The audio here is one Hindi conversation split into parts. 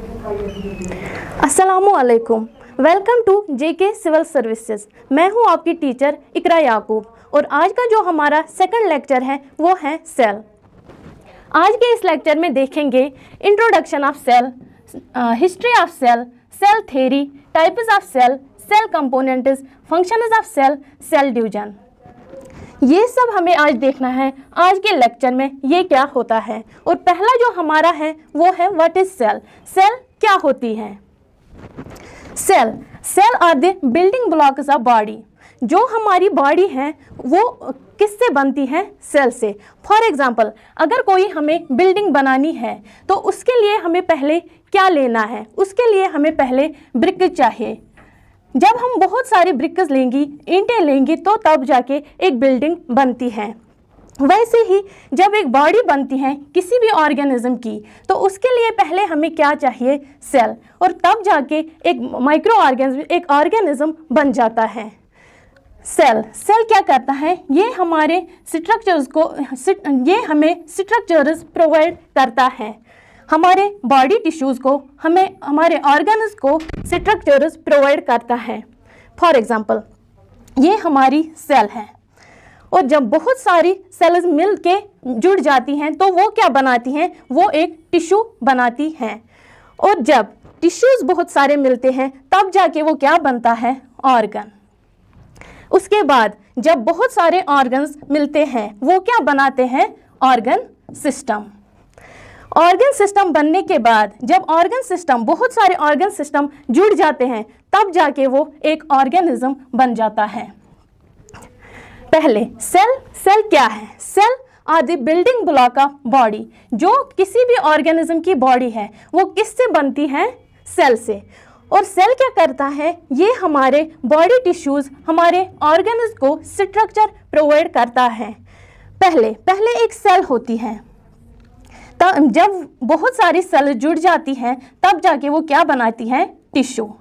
अस्सलामुअलैकुम, welcome to JK civil services. मैं हूं आपकी टीचर इकरा याकूब और आज का जो हमारा सेकंड लेक्चर है वो है सेल। आज के इस लेक्चर में देखेंगे introduction of cell, history of cell, cell theory, types of cell, cell components, functions of cell, cell division. ये सब हमें आज देखना है आज के लेक्चर में ये क्या होता है। और पहला जो हमारा है वो है व्हाट इज सेल। सेल क्या होती है? Cell are the building blocks of body. जो हमारी बॉडी है वो किससे बनती है? सेल से। फॉर एग्जांपल, अगर कोई हमें बिल्डिंग बनानी है तो उसके लिए हमें पहले क्या लेना है? उसके लिए हमें पहले ब्रिक चाहिए। जब हम बहुत सारी ब्रिक्स लेंगी, ईंटें लेंगी, तो तब जाके एक बिल्डिंग बनती है। वैसे ही जब एक बॉडी बनती है किसी भी ऑर्गेनिज्म की, तो उसके लिए पहले हमें क्या चाहिए? सेल। और तब जाके एक माइक्रो ऑर्गेनिज्म, एक ऑर्गेनिज्म बन जाता है। सेल क्या करता है? ये हमारे स्ट्रक्चर्स को, ये हमें स्ट्रक्चर्स प्रोवाइड करता है। हमारे बॉडी टिश्यूज़ को, हमें हमारे ऑर्गन्स को स्ट्रक्चर्स प्रोवाइड करता है। फॉर एग्जांपल, ये हमारी सेल है और जब बहुत सारी सेल्स मिल के जुड़ जाती हैं तो वो क्या बनाती हैं? वो एक टिश्यू बनाती हैं। और जब टिश्यूज़ बहुत सारे मिलते हैं तब जाके वो क्या बनता है? ऑर्गन। उसके बाद जब बहुत सारे ऑर्गन्स मिलते हैं वो क्या बनाते हैं? Organ system. ऑर्गन सिस्टम बनने के बाद जब ऑर्गन सिस्टम, बहुत सारे ऑर्गन सिस्टम जुड़ जाते हैं तब जाके वो एक ऑर्गेनिज्म बन जाता है। पहले सेल क्या है? Cell are the building block of body. जो किसी भी ऑर्गेनिज्म की बॉडी है वो किससे बनती है? सेल से। और सेल क्या करता है? ये हमारे बॉडी टिश्यूज, हमारे ऑर्गन्स को स्ट्रक्चर प्रोवाइड करता है। पहले एक सेल होती है, तब जब बहुत सारी सेल जुड़ जाती हैं तब जाके वो क्या बनाती हैं? टिश्यू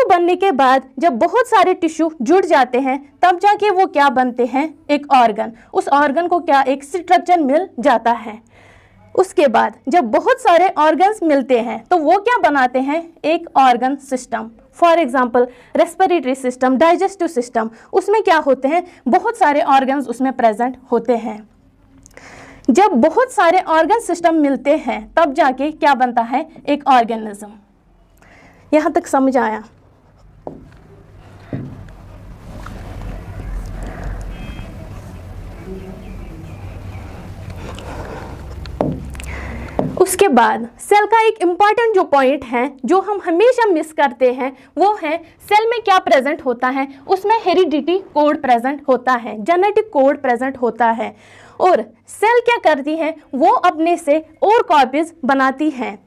बनने के बाद जब बहुत सारे टिश्यू जुड़ जाते हैं तब जाके वो क्या बनते हैं? एक ऑर्गन। उस ऑर्गन को क्या एक स्ट्रक्चर मिल जाता है। उसके बाद जब बहुत सारे ऑर्गन्स मिलते हैं तो वो क्या बनाते हैं? एक organ system. For example, respiratory system, digestive system, उसमें क्या होते हैं? बहुत सारे ऑर्गन्स उसमें प्रेजेंट होते हैं। जब बहुत सारे ऑर्गन सिस्टम मिलते हैं तब जाके क्या बनता है? एक ऑर्गेनिज्म। यहाँ तक समझ आया? उसके बाद सेल का एक इम्पॉर्टेंट जो पॉइंट है जो हम हमेशा मिस करते हैं वो है सेल में क्या प्रेजेंट होता है? उसमें हेरिडिटी कोड प्रेजेंट होता है, जेनेटिक कोड प्रेजेंट होता है। और सेल क्या करती है? वो अपने से और कॉपीज बनाती है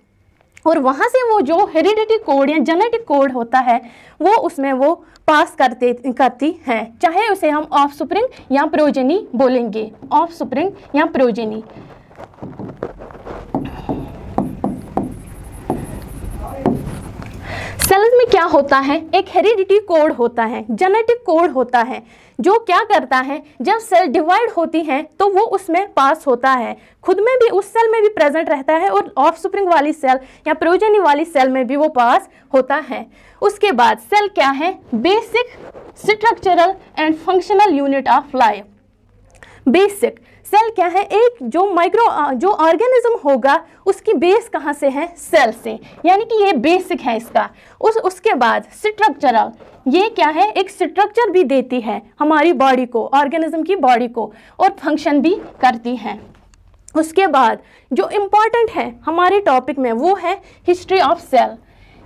और वहाँ से वो जो हेरिडिटी कोड या जेनेटिक कोड होता है वो उसमें वो पास करती है। चाहे उसे हम ऑफस्प्रिंग या प्रोजेनी बोलेंगे, ऑफस्प्रिंग या प्रोजेनी। सेल्स में क्या होता है? एक हेरिडिटी कोड होता है, जेनेटिक कोड होता है, जो क्या करता है जब सेल डिवाइड होती है तो वो उसमें पास होता है। खुद में भी उस सेल में भी प्रेजेंट रहता है और ऑफस्प्रिंग वाली सेल या प्रोजेनी वाली सेल में भी वो पास होता है। उसके बाद सेल क्या है? Basic structural and functional unit of life. Basic cell क्या है? एक जो ऑर्गेनिज्म होगा उसकी बेस कहाँ से है? सेल से, यानी कि ये बेसिक है इसका। उसके बाद स्ट्रक्चरल, ये क्या है? एक स्ट्रक्चर भी देती है हमारी बॉडी को, ऑर्गेनिज्म की बॉडी को, और फंक्शन भी करती है। उसके बाद जो इम्पॉर्टेंट है हमारे टॉपिक में वो है हिस्ट्री ऑफ सेल।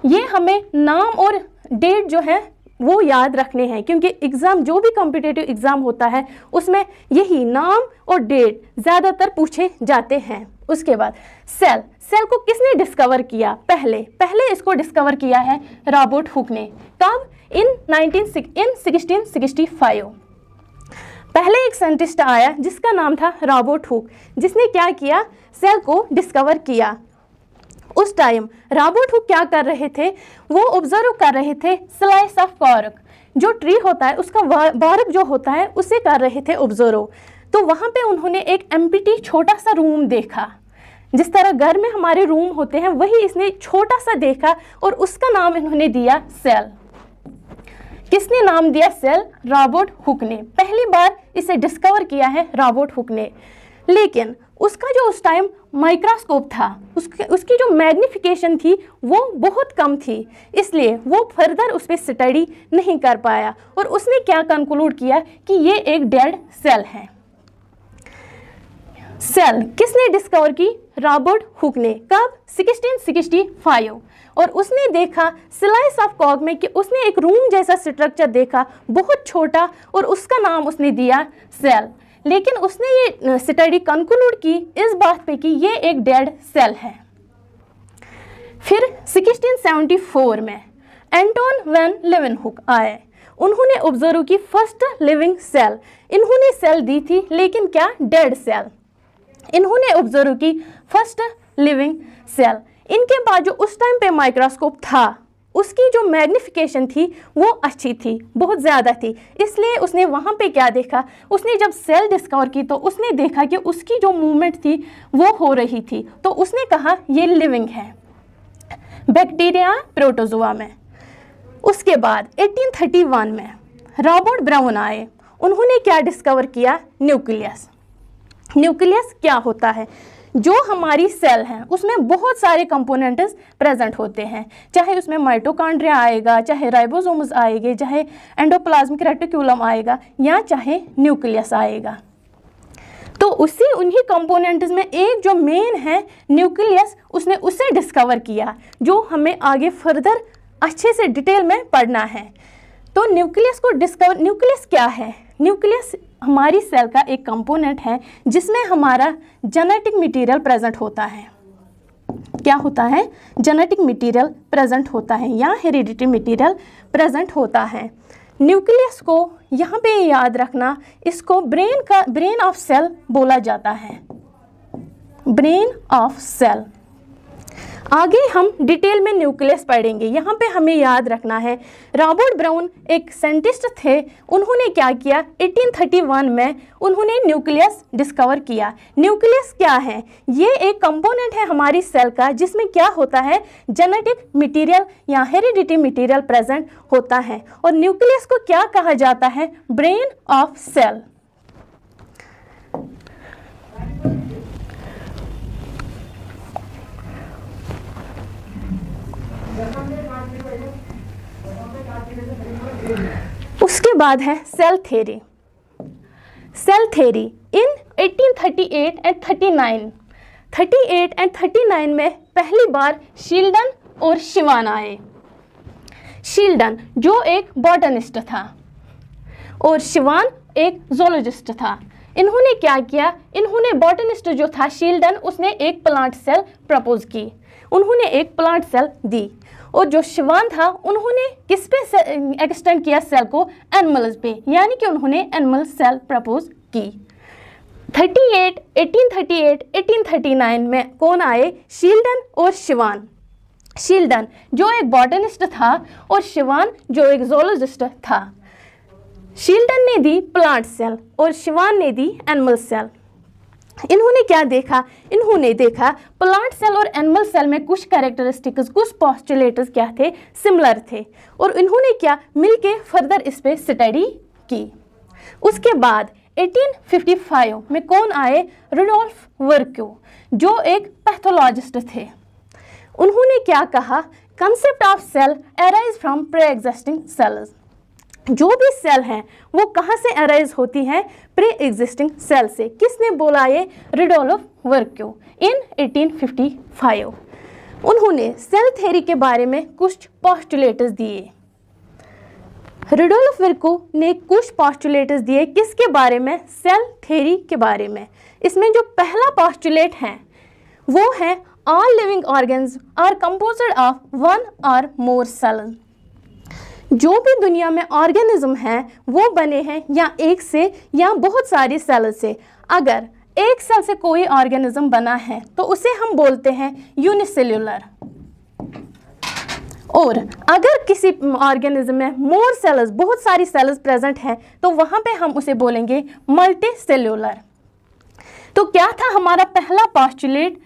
ये हमें नाम और डेट जो है वो याद रखने हैं, क्योंकि एग्ज़ाम, जो भी कॉम्पिटिटिव एग्ज़ाम होता है उसमें यही नाम और डेट ज़्यादातर पूछे जाते हैं। उसके बाद सेल को किसने डिस्कवर किया? पहले इसको डिस्कवर किया है रॉबर्ट हुक ने। कब? इन 1665। पहले एक साइंटिस्ट आया जिसका नाम था रॉबर्ट हुक, जिसने क्या किया? सेल को डिस्कवर किया। उस टाइम रॉबर्ट हुक क्या कर रहे थे? वो ऑब्जर्व कर रहे थे स्लाइस ऑफ कॉर्क, जो ट्री होता है उसका बार्क जो होता है उसे कर रहे थे ऑब्जर्व। तो वहाँ पे उन्होंने एक एम्प्टी छोटा सा रूम देखा जिस तरह घर में हमारे रूम होते हैं वही इसने छोटा सा देखा और उसका नाम इन्होंने दिया सेल। किसने नाम दिया सेल? रॉबर्ट हुक ने। पहली बार इसे डिस्कवर किया है रॉबर्ट हुक ने। लेकिन उसका जो उस टाइम माइक्रोस्कोप था उसकी जो मैग्निफिकेशन थी वो बहुत कम थी, इसलिए वो फर्दर उस पर स्टडी नहीं कर पाया और उसने क्या कंक्लूड किया कि ये एक डेड सेल है। सेल किसने डिस्कवर की? रॉबर्ट हुक ने। कब? 1665। और उसने देखा स्लाइस ऑफ कॉर्क में कि उसने एक रूम जैसा स्ट्रक्चर देखा, बहुत छोटा, और उसका नाम उसने दिया सेल। लेकिन उसने ये स्टडी कंक्लूड की इस बात पे कि ये एक डेड सेल है। फिर 1674 में एंटोन वैन लीeuwenhoek आए। उन्होंने ऑब्जर्व की फर्स्ट लिविंग सेल। इन्होंने सेल दी थी लेकिन क्या? Dead cell. इन्होंने ऑब्जर्व की फर्स्ट लिविंग सेल। इनके बाद जो उस टाइम पे माइक्रोस्कोप था उसकी जो मैग्निफिकेशन थी वो अच्छी थी, बहुत ज़्यादा थी, इसलिए उसने वहाँ पे क्या देखा? उसने जब सेल डिस्कवर की तो उसने देखा कि उसकी जो मूवमेंट थी वो हो रही थी, तो उसने कहा ये लिविंग है, बैक्टीरिया प्रोटोजोआ में। उसके बाद 1831 में रॉबर्ट ब्राउन आए। उन्होंने क्या डिस्कवर किया? न्यूक्लियस। न्यूक्लियस क्या होता है? जो हमारी सेल है उसमें बहुत सारे कंपोनेंट्स प्रेजेंट होते हैं, चाहे उसमें माइटोकॉन्ड्रिया आएगा, चाहे राइबोसोम्स आएंगे, चाहे एंडोप्लाज्मिक रेटिकुलम आएगा, या चाहे न्यूक्लियस आएगा। तो उन्हीं कंपोनेंट्स में एक जो मेन है न्यूक्लियस, उसने उसे डिस्कवर किया, जो हमें आगे फर्दर अच्छे से डिटेल में पढ़ना है। तो न्यूक्लियस को डिस्कवर, न्यूक्लियस क्या है? न्यूक्लियस हमारी सेल का एक कंपोनेंट है जिसमें हमारा जेनेटिक मटेरियल प्रेजेंट होता है। क्या होता है? जेनेटिक मटेरियल प्रेजेंट होता है या हेरिडिटी मटेरियल प्रेजेंट होता है। न्यूक्लियस को यहाँ पे याद रखना, इसको ब्रेन ऑफ सेल बोला जाता है, ब्रेन ऑफ सेल। आगे हम डिटेल में न्यूक्लियस पढ़ेंगे। यहाँ पे हमें याद रखना है रॉबर्ट ब्राउन एक साइंटिस्ट थे। उन्होंने क्या किया? 1831 में उन्होंने न्यूक्लियस डिस्कवर किया। न्यूक्लियस क्या है? ये एक कंपोनेंट है हमारी सेल का जिसमें क्या होता है? जेनेटिक मटेरियल या हेरिडिटी मटेरियल प्रेजेंट होता है। और न्यूक्लियस को क्या कहा जाता है? Brain of cell. उसके बाद है cell theory. Cell theory in 1838 and 39 में पहली बार शील्डन और शिवान आए। शील्डन जो एक बॉटनिस्ट था और शिवान एक जोलॉजिस्ट था। इन्होंने क्या किया? इन्होंने बॉटनिस्ट जो था शील्डन, उसने एक प्लांट सेल प्रपोज की, उन्होंने एक प्लांट सेल दी। और जो शिवान था उन्होंने किस पे एक्सटेंड किया सेल को? एनिमल्स पे, यानी कि उन्होंने एनिमल सेल प्रपोज की। 1838 1839 में कौन आए? शील्डन और शिवान। शील्डन जो एक बॉटनिस्ट था और शिवान जो एक जोलॉजिस्ट था। शील्डन ने दी प्लांट सेल और शिवान ने दी एनिमल सेल। इन्होंने क्या देखा? इन्होंने देखा प्लांट सेल और एनिमल सेल में कुछ कैरेक्टरिस्टिक्स, कुछ पोस्टुलेट्स क्या थे? सिमिलर थे। और इन्होंने क्या मिलके फर्दर इस पे स्टडी की। उसके बाद 1855 में कौन आए? रुडोल्फ वर्क्यू जो एक पैथोलॉजिस्ट थे। उन्होंने क्या कहा? Concept of cell arise from pre existing cells. जो भी सेल हैं वो कहाँ से अराइज होती हैं? प्री एग्जिस्टिंग सेल से। किसने बोला ये? रुडोल्फ वर्क्यू इन 1855। उन्होंने सेल थ्योरी के बारे में कुछ पोस्टुलेट्स दिए। रुडोल्फ वर्क्यू ने कुछ पोस्टुलेट्स दिए किसके बारे में? सेल थ्योरी के बारे में। इसमें जो पहला पोस्टुलेट है वो है all living organs are composed of one or more sales. जो भी दुनिया में ऑर्गेनिज्म हैं वो बने हैं या एक से या बहुत सारी सेल से। अगर एक सेल से कोई ऑर्गेनिज्म बना है तो उसे हम बोलते हैं यूनिसेल्युलर। और अगर किसी ऑर्गेनिज्म में मोर सेल्स, बहुत सारी सेल्स प्रेजेंट हैं, तो वहाँ पे हम उसे बोलेंगे मल्टी सेल्युलर। तो क्या था हमारा पहला पोस्टुलेट?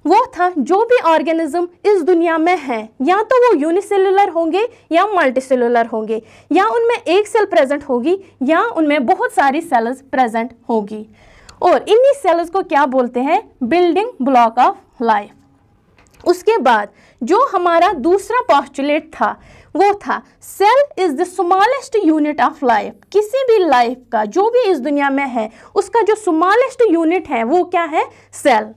वो था जो भी ऑर्गेनिज्म इस दुनिया में है, या तो वो यूनिसेलुलर होंगे या मल्टीसेलुलर होंगे, या उनमें एक सेल प्रेजेंट होगी या उनमें बहुत सारी सेल्स प्रेजेंट होगी। और इन्हीं सेल्स को क्या बोलते हैं? Building block of life. उसके बाद जो हमारा दूसरा पोस्टुलेट था वो था cell is the smallest unit of life. किसी भी लाइफ का, जो भी इस दुनिया में है, उसका जो स्मॉलेस्ट यूनिट है वो क्या है? Cell.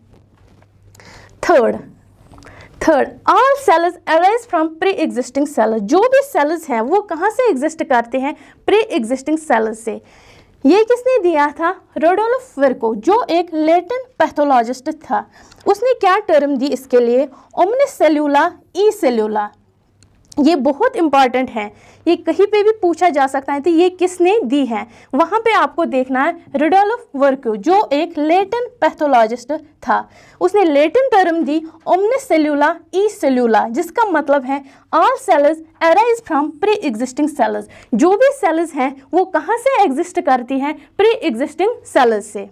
Third all cells arise from pre existing cells. जो भी सेल्स हैं वो कहाँ से एग्जिस्ट करते हैं? प्री एग्जिस्टिंग सेल्स से। ये किसने दिया था? रोडोल्फ विर्को, जो एक लैटिन पैथोलॉजिस्ट था। उसने क्या टर्म दी इसके लिए? ओमनिसेल्यूला ई सेल्यूला। ये बहुत इंपॉर्टेंट है, ये कहीं पे भी पूछा जा सकता है तो ये किसने दी है? वहाँ पे आपको देखना है रोडोल्फ विर्को, जो एक लैटिन पैथोलॉजिस्ट था। उसने लैटिन टर्म दी ओमनिसेल्यूला ई सेल्यूला, जिसका मतलब है all cells arise from pre existing cells. जो भी सेल्स हैं वो कहाँ से एग्जिस्ट करती हैं? प्री एग्जिस्टिंग सेल्स से।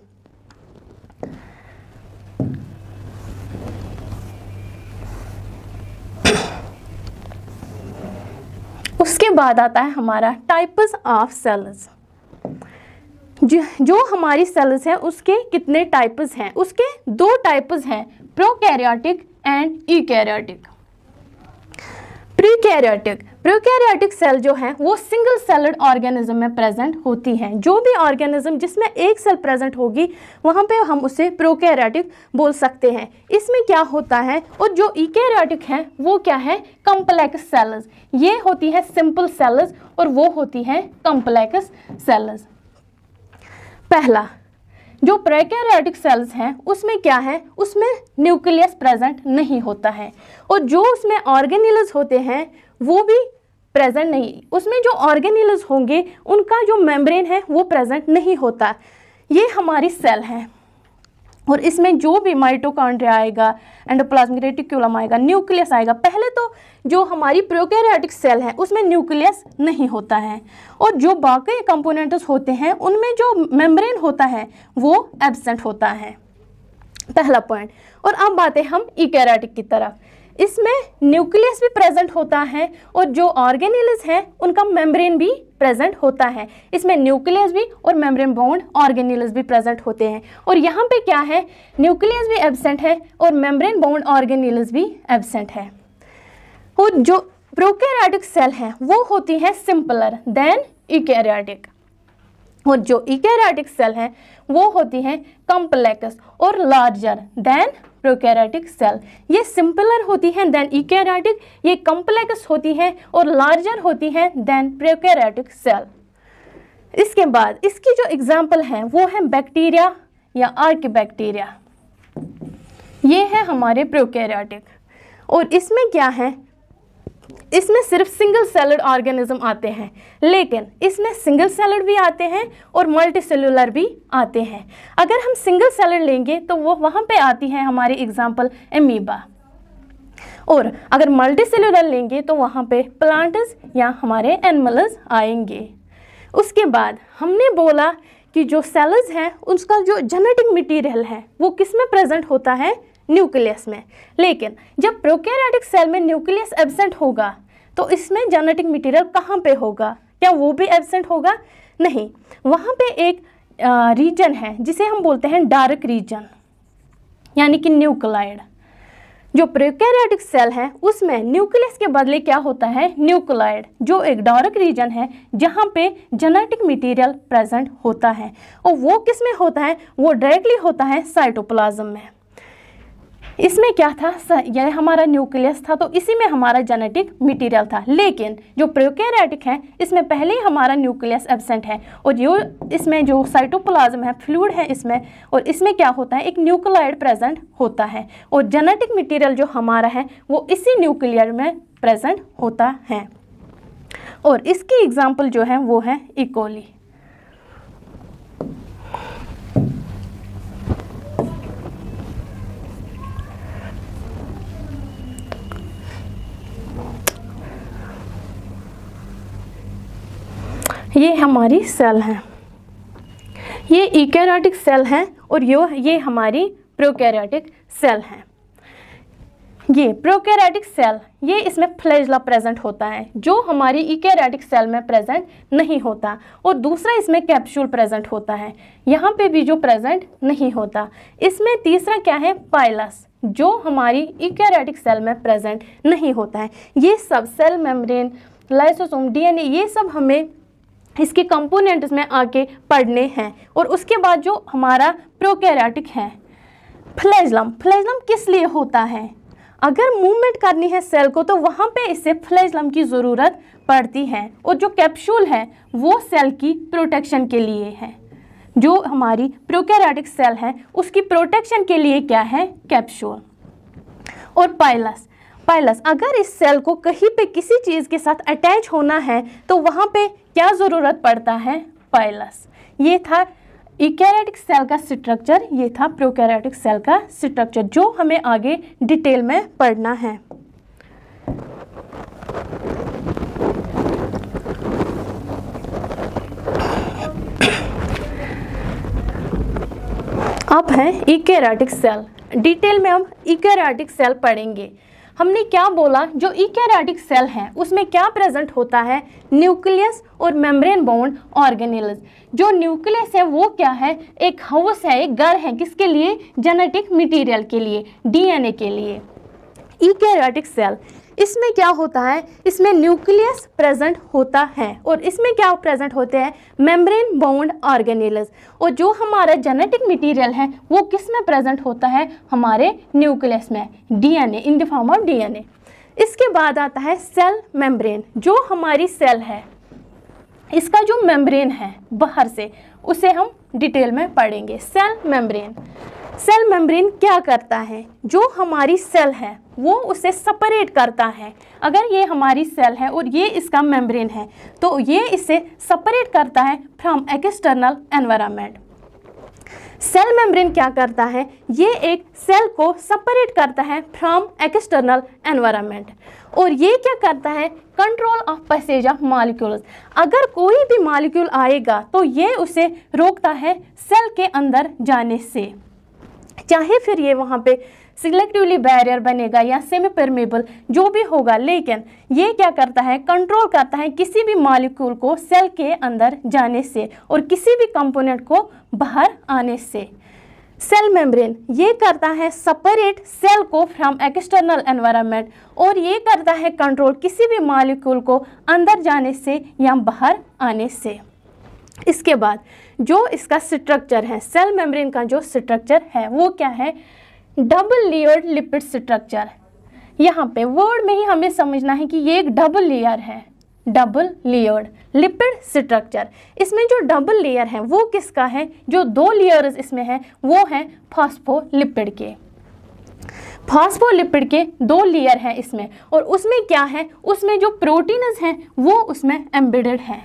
उसके बाद आता है हमारा टाइप्स ऑफ सेल्स। जो हमारी सेल्स हैं उसके कितने टाइप्स हैं? उसके 2 टाइप्स हैं, prokaryotic and eukaryotic. Prokaryotic cell जो है वो सिंगल सेल्ड ऑर्गेनिज्म में प्रेजेंट होती हैं। जो भी ऑर्गेनिज्म जिसमें एक सेल प्रेजेंट होगी वहाँ पे हम उसे प्रोकैरियोटिक बोल सकते हैं। इसमें क्या होता है? और जो यूकैरियोटिक है वो क्या है? Complex cells. ये होती है सिंपल सेल्स और वो होती है कॉम्प्लेक्स सेल्स। पहला जो प्रोकैरियोटिक सेल्स हैं उसमें क्या है? उसमें न्यूक्लियस प्रेजेंट नहीं होता है, और जो उसमें ऑर्गेनेल्स होते हैं वो भी प्रेजेंट नहीं। उसमें जो ऑर्गेनेल्स होंगे उनका जो मेम्ब्रेन है वो प्रेजेंट नहीं होता। ये हमारी सेल है, और इसमें जो भी माइटोकॉन्ड्रिया आएगा, एंडोप्लाज्मिक रेटिकुलम आएगा, न्यूक्लियस आएगा। पहले तो जो हमारी प्रोकैरियोटिक सेल है उसमें न्यूक्लियस नहीं होता है, और जो बाकी कंपोनेंट्स होते हैं उनमें जो मेम्ब्रेन होता है वो एब्सेंट होता है। पहला पॉइंट। और अब बातें हम यूकैरियोटिक की तरफ। इसमें न्यूक्लियस भी प्रेजेंट होता है, और जो ऑर्गेनेल्स हैं उनका मेम्ब्रेन भी प्रेजेंट होता है। इसमें न्यूक्लियस भी और मेम्ब्रेन बाउंड ऑर्गेनेल्स भी प्रेजेंट होते हैं। और यहाँ पे क्या है? न्यूक्लियस भी एब्सेंट है और मेम्ब्रेन बाउंड ऑर्गेनेल्स भी एब्सेंट है। और जो प्रोकैरियोटिक सेल हैं वो होती हैं सिंपलर देन यूकैरियोटिक, और जो यूकैरियोटिक सेल हैं वो होती हैं कॉम्प्लेक्स और लार्जर देन प्रोकैरियोटिक सेल। ये सिंपलर होती हैं देन यूकैरियोटिक, ये कॉम्प्लेक्स होती हैं और लार्जर होती हैं देन प्रोकैरियोटिक सेल। इसके बाद इसकी जो एग्जाम्पल है वो है बैक्टीरिया या आर्किबैक्टीरिया। ये है हमारे प्रोकैरियोटिक, और इसमें क्या है? इसमें सिर्फ सिंगल सेलुलर ऑर्गेनिज्म आते हैं, लेकिन इसमें सिंगल सेलुलर भी आते हैं और मल्टी सेलुलर भी आते हैं। अगर हम सिंगल सेलुलर लेंगे तो वो वहाँ पे आती है हमारी एग्जाम्पल एमीबा, और अगर मल्टी सेलुलर लेंगे तो वहाँ पे प्लांट्स या हमारे एनिमल्स आएंगे। उसके बाद हमने बोला कि जो सेल्स हैं उसका जो जेनेटिक मटीरियल है वो किस में प्रेजेंट होता है? न्यूक्लियस में। लेकिन जब प्रोकैरियोटिक सेल में न्यूक्लियस एब्सेंट होगा तो इसमें जेनेटिक मटेरियल कहाँ पे होगा? क्या वो भी एब्सेंट होगा? नहीं, वहाँ पे एक रीजन है जिसे हम बोलते हैं डार्क रीजन, यानी कि न्यूक्लाइड। जो प्रोकैरियोटिक सेल है उसमें न्यूक्लियस के बदले क्या होता है? न्यूक्लाइड, जो एक डार्क रीजन है जहाँ पे जेनेटिक मटेरियल प्रेजेंट होता है। और वो किस में होता है? वो डायरेक्टली होता है साइटोप्लाज्म में। इसमें क्या था? यह हमारा न्यूक्लियस था, तो इसी में हमारा जेनेटिक मटेरियल था। लेकिन जो प्रोकैरियोटिक है इसमें पहले ही हमारा न्यूक्लियस एब्सेंट है, और जो इसमें जो साइटोप्लाज्म है, फ्लूइड है इसमें, और इसमें क्या होता है? एक न्यूक्लाइड प्रेजेंट होता है, और जेनेटिक मटेरियल जो हमारा है वो इसी न्यूक्लियर में प्रेजेंट होता है। और इसकी एग्जाम्पल जो है वो है इकोली। ये हमारी सेल है, ये यूकैरियोटिक सेल है, और ये हमारी प्रोकैरियोटिक सेल है। ये प्रोकैरियोटिक सेल, ये इसमें फ्लैजेला प्रेजेंट होता है जो हमारी यूकैरियोटिक सेल में प्रेजेंट नहीं होता, और दूसरा इसमें कैप्सूल प्रेजेंट होता है, यहाँ पे भी जो प्रेजेंट नहीं होता। इसमें तीसरा क्या है, पाइलस, जो हमारी यूकैरियोटिक सेल में प्रेजेंट नहीं होता है। ये सब सेल मेम्ब्रेन, लाइसोसोम, डीएनए, ये सब हमें इसके कंपोनेंट्स में आके पढ़ने हैं। और उसके बाद जो हमारा प्रोकैरियोटिक है, फ्लैजेलम, फ्लैजेलम किस लिए होता है, अगर मूवमेंट करनी है सेल को तो वहाँ पे इसे फ्लैजेलम की ज़रूरत पड़ती है। और जो कैप्सूल है वो सेल की प्रोटेक्शन के लिए है, जो हमारी प्रोकैरियोटिक सेल है उसकी प्रोटेक्शन के लिए क्या है, कैप्सूल। और पाइलस, पाइलस अगर इस सेल को कहीं पे किसी चीज़ के साथ अटैच होना है तो वहाँ पे क्या ज़रूरत पड़ता है, पाइलस। ये था यूकैरियोटिक सेल का स्ट्रक्चर, ये था प्रोकैरियोटिक सेल का स्ट्रक्चर, जो हमें आगे डिटेल में पढ़ना है। अब है यूकैरियोटिक सेल, डिटेल में हम यूकैरियोटिक सेल पढ़ेंगे। हमने क्या बोला, जो यूकैरियोटिक सेल है उसमें क्या प्रेजेंट होता है, न्यूक्लियस और मेम्ब्रेन बाउंड ऑर्गेनेल्स। जो न्यूक्लियस है वो क्या है, एक हाउस है, एक घर है, किसके लिए, जेनेटिक मटेरियल के लिए, डीएनए के लिए। यूकैरियोटिक सेल, इसमें क्या होता है, इसमें न्यूक्लियस प्रेजेंट होता है और इसमें क्या प्रेजेंट होते हैं, मेम्ब्रेन बाउंड ऑर्गेनेल्स। और जो हमारा जेनेटिक मटेरियल है वो किस में प्रेजेंट होता है, हमारे न्यूक्लियस में, DNA, in the form of DNA. इसके बाद आता है सेल मेम्ब्रेन, जो हमारी सेल है इसका जो मेम्ब्रेन है बाहर से, उसे हम डिटेल में पढ़ेंगे। सेल मेम्ब्रेन, सेल मेम्ब्रेन क्या करता है, जो हमारी सेल है वो उसे सेपरेट करता है। अगर ये हमारी सेल है और ये इसका मेम्ब्रेन है तो ये इसे सेपरेट करता है from external environment. Cell membrane क्या करता है, ये एक सेल को सेपरेट करता है फ्रॉम एक्सटर्नल एनवायरनमेंट। और ये क्या करता है, control of passage of molecules. अगर कोई भी मॉलिक्यूल आएगा तो ये उसे रोकता है सेल के अंदर जाने से, चाहे फिर ये वहाँ पे सिलेक्टिवली बैरियर बनेगा या सेमी परमेबल जो भी होगा, लेकिन ये क्या करता है, कंट्रोल करता है किसी भी मॉलिक्यूल को सेल के अंदर जाने से और किसी भी कंपोनेंट को बाहर आने से। सेल मेम्ब्रेन ये करता है सेपरेट सेल को फ्रॉम एक्सटर्नल एनवायरनमेंट, और ये करता है कंट्रोल किसी भी मॉलिक्यूल को अंदर जाने से या बाहर आने से। इसके बाद जो इसका स्ट्रक्चर है, सेल मेम्ब्रेन का जो स्ट्रक्चर है वो क्या है, डबल लेयर्ड लिपिड स्ट्रक्चर। यहाँ पे वर्ड में ही हमें समझना है कि ये एक डबल लेयर है, डबल लेयर्ड लिपिड स्ट्रक्चर। इसमें जो डबल लेयर है वो किसका है, जो दो लेयर्स इसमें है वो हैं फॉस्फोलिपिड के। फॉस्फोलिपिड के दो लेयर हैं इसमें, और उसमें क्या है, उसमें जो प्रोटीन्स हैं वो उसमें एम्बेडेड है।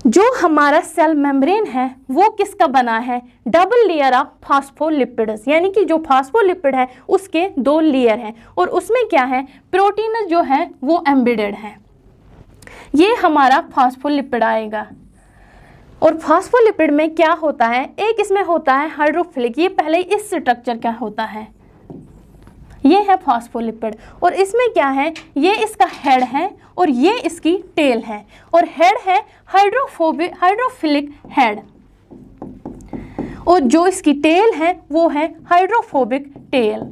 जो हमारा सेल मेम्ब्रेन है वो किसका बना है, डबल लेयर ऑफ फॉस्फोलिपिड्स, यानी कि जो फॉस्फोलिपिड है उसके दो लेयर हैं और उसमें क्या है, प्रोटीन जो है वो एम्बेडेड है। ये हमारा फॉस्फोलिपिड आएगा। और फॉस्फोलिपिड में क्या होता है, एक इसमें होता है हाइड्रोफिलिक, ये पहले इस स्ट्रक्चर क्या होता है, ये है फॉस्फोलिपिड। और इसमें क्या है, ये इसका हेड है और ये इसकी टेल है, और हेड है हाइड्रोफिलिक हेड, और जो इसकी टेल है वो है हाइड्रोफोबिक टेल।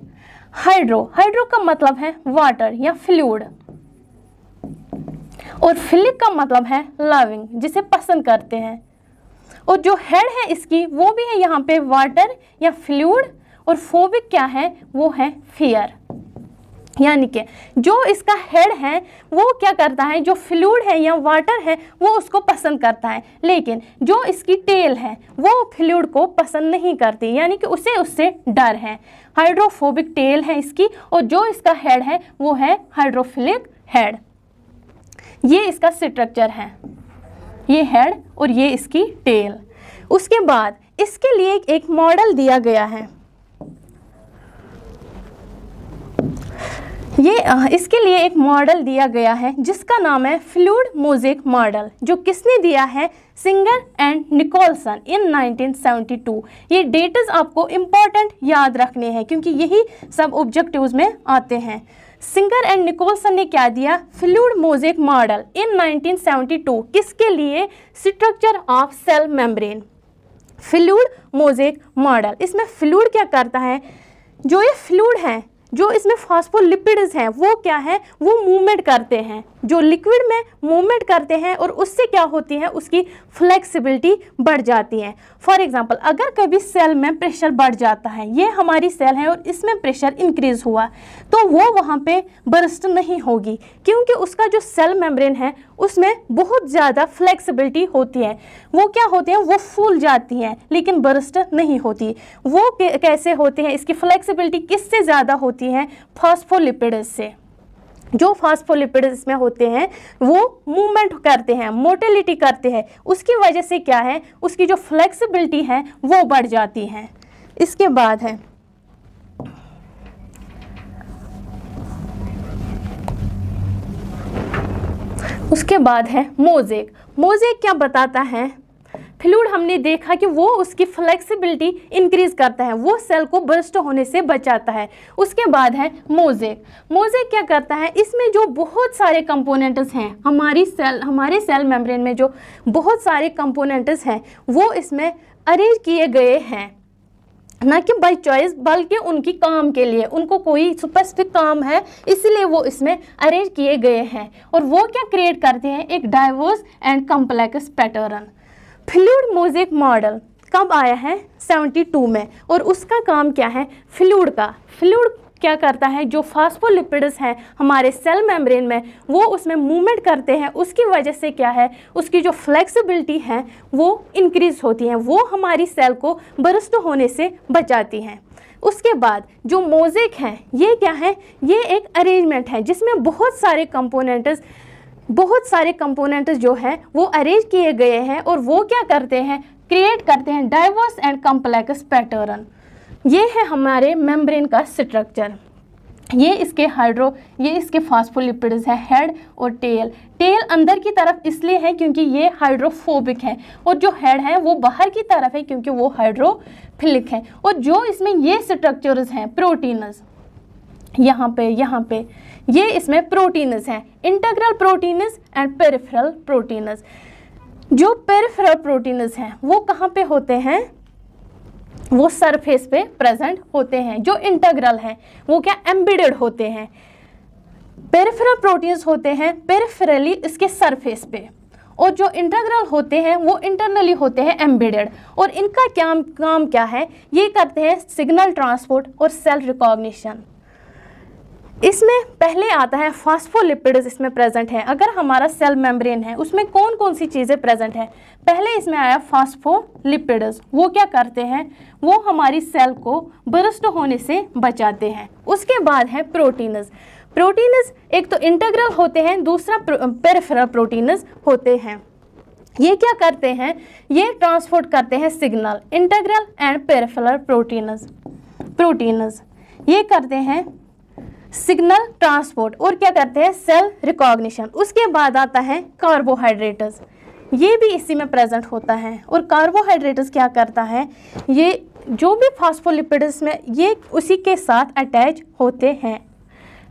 हाइड्रो का मतलब है वाटर या फ्लूइड, और फिलिक का मतलब है लविंग, जिसे पसंद करते हैं। और जो हेड है इसकी वो भी है यहाँ पे वाटर या फ्लूइड, और फोबिक क्या है, वो है फियर। यानी कि जो इसका हेड है वो क्या करता है, जो फ्लूइड है या वाटर है वो उसको पसंद करता है, लेकिन जो इसकी टेल है वो फ्लूइड को पसंद नहीं करती, यानी कि उसे उससे डर है। हाइड्रोफोबिक टेल है इसकी, और जो इसका हेड है वो है हाइड्रोफिलिक हेड। ये इसका स्ट्रक्चर है, ये हेड और ये इसकी टेल। उसके बाद इसके लिए एक मॉडल दिया गया है, ये इसके लिए एक मॉडल दिया गया है जिसका नाम है फ्लूइड मोज़ेक मॉडल, जो किसने दिया है? सिंगर एंड निकोलसन इन 1972। ये डेट्स आपको इम्पॉर्टेंट याद रखने हैं क्योंकि यही सब ऑब्जेक्टिव्स में आते हैं। सिंगर एंड निकोलसन ने क्या दिया? Fluid mosaic model in 1972। किसके लिए? Structure of cell membrane. Fluid mosaic model, इसमें फ्लूइड क्या करता है? जो ये फ्लूइड है, जो इसमें फॉस्फोलिपिड्स हैं, वो क्या है? वो मूवमेंट करते हैं, जो लिक्विड में मूवमेंट करते हैं और उससे क्या होती है? उसकी फ्लेक्सिबिलिटी बढ़ जाती है। फॉर एग्जांपल, अगर कभी सेल में प्रेशर बढ़ जाता है, ये हमारी सेल है और इसमें प्रेशर इंक्रीज हुआ, तो वो वहाँ पे बर्स्ट नहीं होगी क्योंकि उसका जो सेल मेम्ब्रेन है उसमें बहुत ज़्यादा फ्लेक्सिबिलिटी होती है। वो क्या होती है? वो फूल जाती हैं लेकिन बर्स्ट नहीं होती। वो कैसे होती है? इसकी फ्लेक्सिबिलिटी किससे ज़्यादा होती है? फॉस्फोलिपिड्स से। जो फॉस्फोलिपिड्स इसमें होते हैं वो मूवमेंट करते हैं, मोटिलिटी करते हैं, उसकी वजह से क्या है? उसकी जो फ्लेक्सिबिलिटी है वो बढ़ जाती है। इसके बाद है मोज़ेक। मोज़ेक क्या बताता है? फ्लूइड हमने देखा कि वो उसकी फ्लेक्सिबिलिटी इंक्रीज करता है, वो सेल को बर्स्ट होने से बचाता है। उसके बाद है मोज़ेक। मोज़ेक क्या करता है? इसमें जो बहुत सारे कंपोनेंट्स हैं, हमारे सेल मेम्ब्रेन में जो बहुत सारे कंपोनेंट्स हैं वो इसमें अरेंज किए गए हैं, ना कि बाय चॉइस बल्कि उनकी काम के लिए, उनको कोई स्पेसिफिक काम है इसलिए वो इसमें अरेंज किए गए हैं। और वो क्या क्रिएट करते हैं? एक diverse and complex pattern. Fluid mosaic model कब आया है? 72 में। और उसका काम क्या है? फ्लूइड का। फ्लूइड क्या करता है? जो फॉस्फोलिपिड्स हैं हमारे सेल मेम्ब्रेन में, वो उसमें मूवमेंट करते हैं, उसकी वजह से क्या है? उसकी जो फ्लेक्सिबिलिटी है वो इंक्रीज होती है, वो हमारी सेल को बर्स्ट होने से बचाती हैं। उसके बाद जो मोज़ेक है ये क्या है? ये एक अरेंजमेंट है जिसमें बहुत सारे कंपोनेंट्स जो हैं वो अरेंज किए गए हैं और वो क्या करते हैं? क्रिएट करते हैं डाइवर्स एंड कॉम्प्लेक्स पैटर्न। ये है हमारे मेम्ब्रेन का स्ट्रक्चर। ये इसके फॉस्फोलिपिड्स है, हेड और टेल। टेल अंदर की तरफ इसलिए है क्योंकि ये हाइड्रोफोबिक है और जो हेड है वो बाहर की तरफ है क्योंकि वो हाइड्रोफिलिक है। और जो इसमें ये स्ट्रक्चर्स हैं प्रोटीन्स, यहाँ पे ये इसमें प्रोटीन्स हैं, integral proteins and peripheral proteins. जो पेरिफेरल प्रोटीन्स हैं वो कहाँ पे होते हैं? वो सरफेस पे प्रेजेंट होते हैं। जो इंटीग्रल हैं वो क्या? एम्बेडेड होते हैं। पेरिफेरल प्रोटीन्स होते हैं पेरिफेरली इसके सरफेस पे, और जो इंटीग्रल होते हैं वो इंटरनली होते हैं एम्बेडेड। और इनका काम क्या है? ये करते हैं सिग्नल ट्रांसपोर्ट और सेल रिकॉग्निशन। इसमें पहले आता है फॉस्फोलिपिड्स इसमें प्रेजेंट है। अगर हमारा सेल मेम्ब्रेन है उसमें कौन कौन सी चीज़ें प्रेजेंट है? पहले इसमें आया फॉस्फोलिपिड्स। वो क्या करते हैं? वो हमारी सेल को बर्स्ट होने से बचाते हैं। उसके बाद है प्रोटीन्स। प्रोटीन्स एक तो इंटीग्रल होते हैं, दूसरा पेरिफेरल प्रोटीन्स होते हैं। ये क्या करते हैं? ये ट्रांसपोर्ट करते हैं signal. Integral and peripheral proteins ये करते हैं सिग्नल ट्रांसपोर्ट और क्या करते हैं? Cell recognition. उसके बाद आता है कार्बोहाइड्रेट्स। ये भी इसी में प्रेजेंट होता है। और कार्बोहाइड्रेट्स क्या करता है? ये जो भी फॉस्फोलिपिड्स में ये उसी के साथ अटैच होते हैं।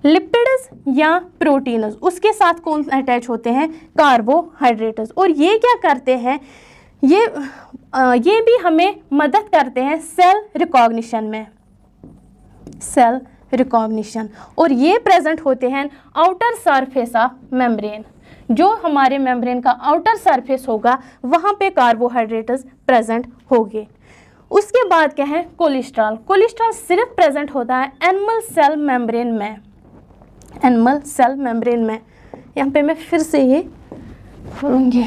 लिपिड्स या प्रोटीन्स उसके साथ कौन अटैच होते हैं? कार्बोहाइड्रेट्स। और ये क्या करते हैं? ये भी हमें मदद करते हैं सेल रिकॉग्निशन में, सेल रिकॉग्निशन। और ये प्रेजेंट होते हैं आउटर सरफेस ऑफ मेम्ब्रेन। जो हमारे मेम्ब्रेन का आउटर सरफेस होगा वहाँ पे कार्बोहाइड्रेट्स प्रेजेंट होंगे। उसके बाद क्या है? कोलेस्ट्रॉल। कोलेस्ट्रॉल सिर्फ प्रेजेंट होता है एनिमल सेल मेम्ब्रेन में, एनिमल सेल मेम्ब्रेन में। यहाँ पे मैं फिर से ये खोलूँगी।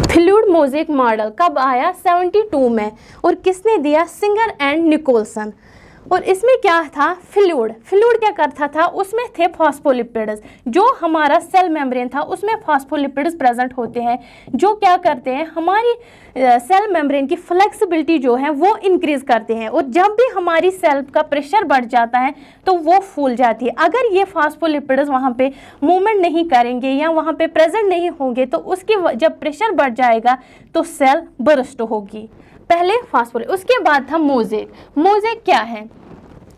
फ्लूइड मोज़ेक मॉडल कब आया? 72 में। और किसने दिया? Singer and Nicolson. और इसमें क्या था, फ्लूइड क्या करता था, उसमें थे फॉस्फोलिपिड्स। जो हमारा सेल मेम्ब्रेन था उसमें फॉस्फोलिपिड्स प्रेजेंट होते हैं, जो क्या करते हैं, हमारी सेल मेम्ब्रेन की फ्लेक्सिबिलिटी जो है वो इंक्रीज करते हैं। और जब भी हमारी सेल का प्रेशर बढ़ जाता है तो वो फूल जाती है। अगर ये फॉस्फोलिपिड्स वहाँ पे मूवमेंट नहीं करेंगे या वहाँ पे प्रेजेंट नहीं होंगे तो उसकी जब प्रेशर बढ़ जाएगा तो सेल बर्स्ट होगी। पहले फॉस्फोलिपिड, उसके बाद था मोज़ेक। मोज़ेक क्या है,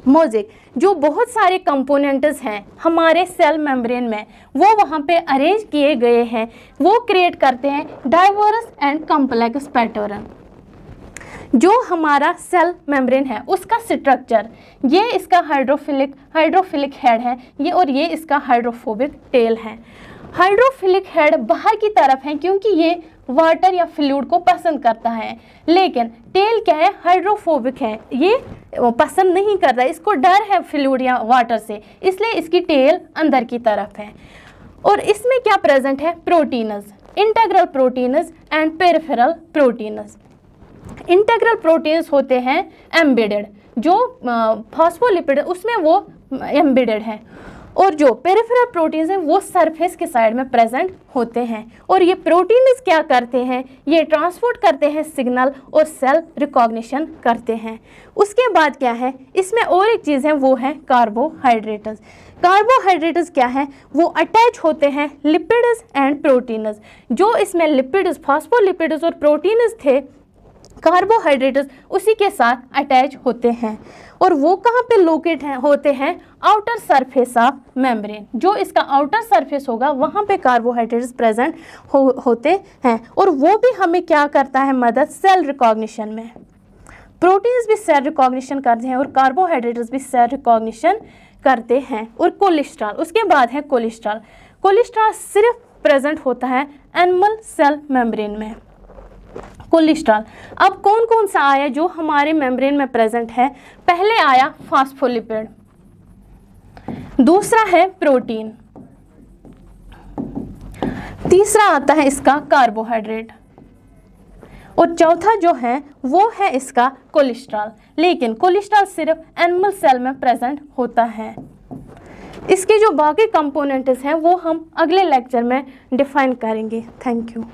मोज़ेक जो बहुत सारे कंपोनेंट्स हैं हमारे सेल मेम्ब्रेन में वो वहाँ पे अरेंज किए गए हैं, वो क्रिएट करते हैं डाइवर्स एंड कॉम्प्लेक्स पैटर्न। जो हमारा सेल मेम्ब्रेन है उसका स्ट्रक्चर, ये इसका हाइड्रोफिलिक हेड है ये, और ये इसका हाइड्रोफोबिक टेल है। हाइड्रोफिलिक हेड बाहर की तरफ है क्योंकि ये वाटर या फ्लूइड को पसंद करता है, लेकिन टेल क्या है, हाइड्रोफोबिक है, ये पसंद नहीं करता, इसको डर है फ्लूइड या वाटर से, इसलिए इसकी टेल अंदर की तरफ है। और इसमें क्या प्रेजेंट है, proteins, integral proteins and peripheral proteins. Integral proteins होते हैं एम्बेडेड, जो फॉस्फोलिपिड उसमें वो एम्बेडेड है, और जो पेरिफेरल प्रोटीन्स हैं वो सरफेस के साइड में प्रेजेंट होते हैं। और ये प्रोटीन्स क्या करते हैं, ये ट्रांसपोर्ट करते हैं सिग्नल और सेल रिकॉग्निशन करते हैं। उसके बाद क्या है, इसमें और एक चीज़ है वो है कार्बोहाइड्रेट्स। कार्बोहाइड्रेट्स क्या है, वो अटैच होते हैं लिपिड्स एंड प्रोटीन्स। जो इसमें लिपिड्स, फॉस्फोलिपिड्स और प्रोटीन्स थे, कार्बोहाइड्रेट्स उसी के साथ अटैच होते हैं। और वो कहाँ पे लोकेट होते हैं, आउटर सरफेस ऑफ मेम्ब्रेन। जो इसका आउटर सरफेस होगा वहाँ पे कार्बोहाइड्रेट्स प्रेजेंट होते हैं। और वो भी हमें क्या करता है, मदद सेल रिकॉग्निशन में। प्रोटीन्स भी सेल रिकॉग्निशन करते हैं और कार्बोहाइड्रेट्स भी सेल रिकॉग्निशन करते हैं। और कोलेस्ट्रॉल, उसके बाद है कोलेस्ट्रॉल। कोलेस्ट्रॉल सिर्फ प्रेजेंट होता है एनिमल सेल मेम्ब्रेन में। कोलेस्ट्रॉल अब कौन कौन सा आया जो हमारे मेम्ब्रेन में प्रेजेंट है, पहले आया फॉस्फोलिपिड, दूसरा है प्रोटीन, तीसरा आता है इसका कार्बोहाइड्रेट, और चौथा जो है वो है इसका कोलेस्ट्रॉल। लेकिन कोलेस्ट्रॉल सिर्फ एनिमल सेल में प्रेजेंट होता है। इसके जो बाकी कंपोनेंट्स हैं वो हम अगले लेक्चर में डिफाइन करेंगे। Thank you.